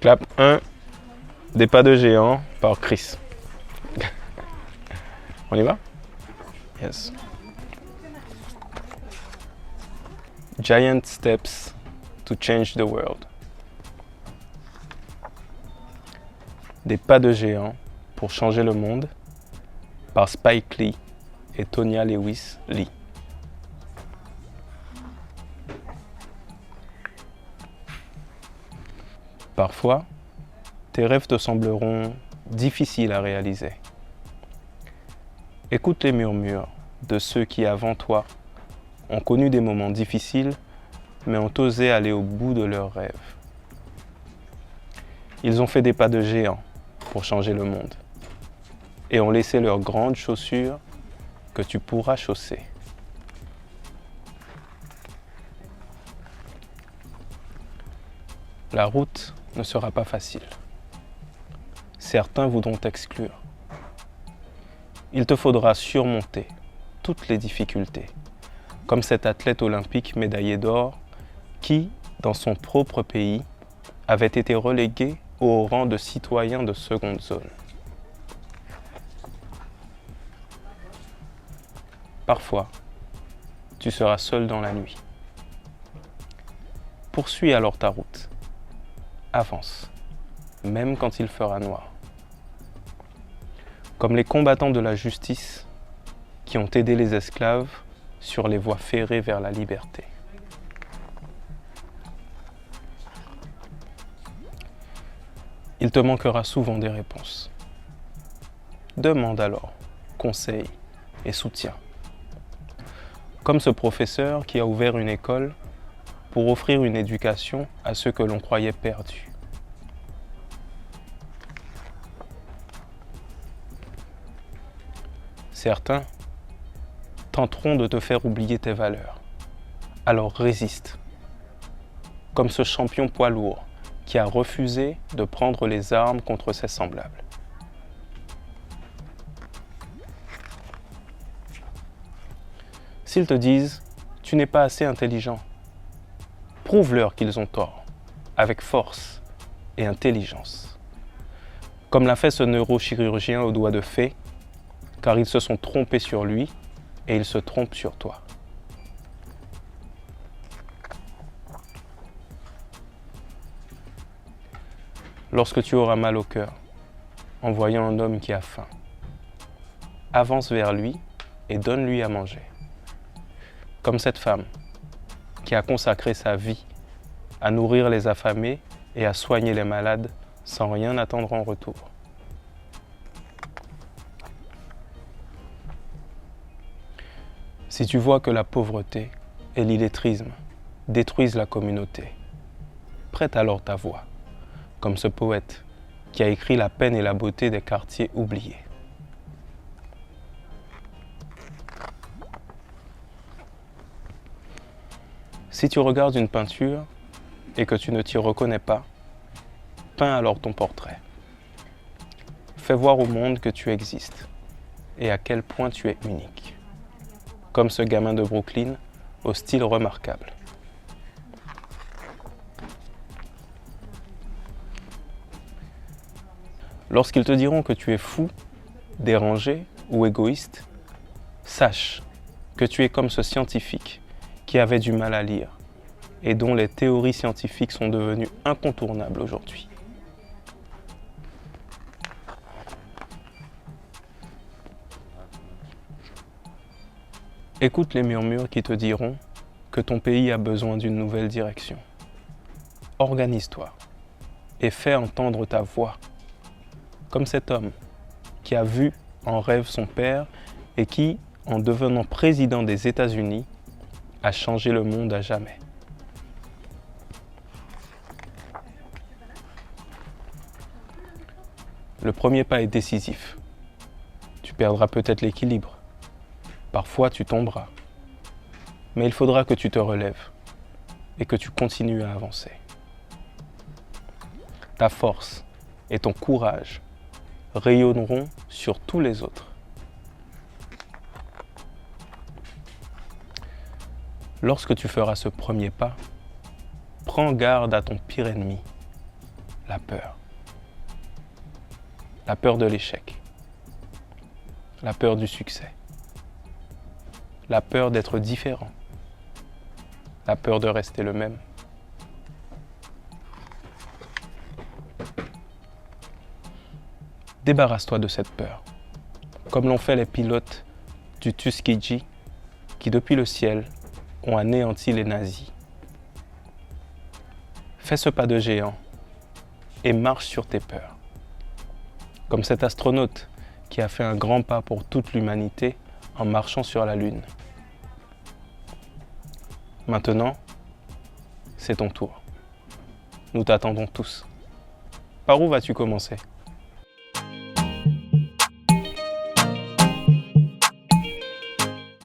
Clap 1, des pas de géant par Chris. On y va? Yes. Giant steps to change the world. Des pas de géant pour changer le monde par Spike Lee et Tonya Lewis Lee. Parfois, tes rêves te sembleront difficiles à réaliser. Écoute les murmures de ceux qui, avant toi, ont connu des moments difficiles, mais ont osé aller au bout de leurs rêves. Ils ont fait des pas de géant pour changer le monde et ont laissé leurs grandes chaussures que tu pourras chausser. La route ne sera pas facile. Certains voudront t'exclure. Il te faudra surmonter toutes les difficultés, comme cet athlète olympique médaillé d'or qui, dans son propre pays, avait été relégué au rang de citoyen de seconde zone. Parfois, tu seras seul dans la nuit. Poursuis alors ta route. Avance, même quand il fera noir. Comme les combattants de la justice qui ont aidé les esclaves sur les voies ferrées vers la liberté. Il te manquera souvent des réponses. Demande alors conseil et soutien. Comme ce professeur qui a ouvert une école pour offrir une éducation à ceux que l'on croyait perdus. Certains tenteront de te faire oublier tes valeurs. Alors résiste. Comme ce champion poids lourd qui a refusé de prendre les armes contre ses semblables. S'ils te disent « tu n'es pas assez intelligent », prouve-leur qu'ils ont tort, avec force et intelligence. Comme l'a fait ce neurochirurgien aux doigts de fée, car ils se sont trompés sur lui et ils se trompent sur toi. Lorsque tu auras mal au cœur, en voyant un homme qui a faim, avance vers lui et donne-lui à manger. Comme cette femme qui a consacré sa vie à nourrir les affamés et à soigner les malades sans rien attendre en retour. Si tu vois que la pauvreté et l'illettrisme détruisent la communauté, prête alors ta voix, comme ce poète qui a écrit la peine et la beauté des quartiers oubliés. Si tu regardes une peinture et que tu ne t'y reconnais pas, peins alors ton portrait. Fais voir au monde que tu existes et à quel point tu es unique. Comme ce gamin de Brooklyn au style remarquable. Lorsqu'ils te diront que tu es fou, dérangé ou égoïste, sache que tu es comme ce scientifique qui avait du mal à lire et dont les théories scientifiques sont devenues incontournables aujourd'hui. Écoute les murmures qui te diront que ton pays a besoin d'une nouvelle direction. Organise-toi et fais entendre ta voix, comme cet homme qui a vu en rêve son père et qui, en devenant président des États-Unis, a changé le monde à jamais. Le premier pas est décisif. Tu perdras peut-être l'équilibre. Parfois, tu tomberas. Mais il faudra que tu te relèves et que tu continues à avancer. Ta force et ton courage rayonneront sur tous les autres. Lorsque tu feras ce premier pas, prends garde à ton pire ennemi, la peur. La peur de l'échec. La peur du succès. La peur d'être différent. La peur de rester le même. Débarrasse-toi de cette peur, comme l'ont fait les pilotes du Tuskegee qui, depuis le ciel, ont anéanti les nazis. Fais ce pas de géant et marche sur tes peurs. Comme cet astronaute qui a fait un grand pas pour toute l'humanité en marchant sur la Lune. Maintenant, c'est ton tour. Nous t'attendons tous. Par où vas-tu commencer ?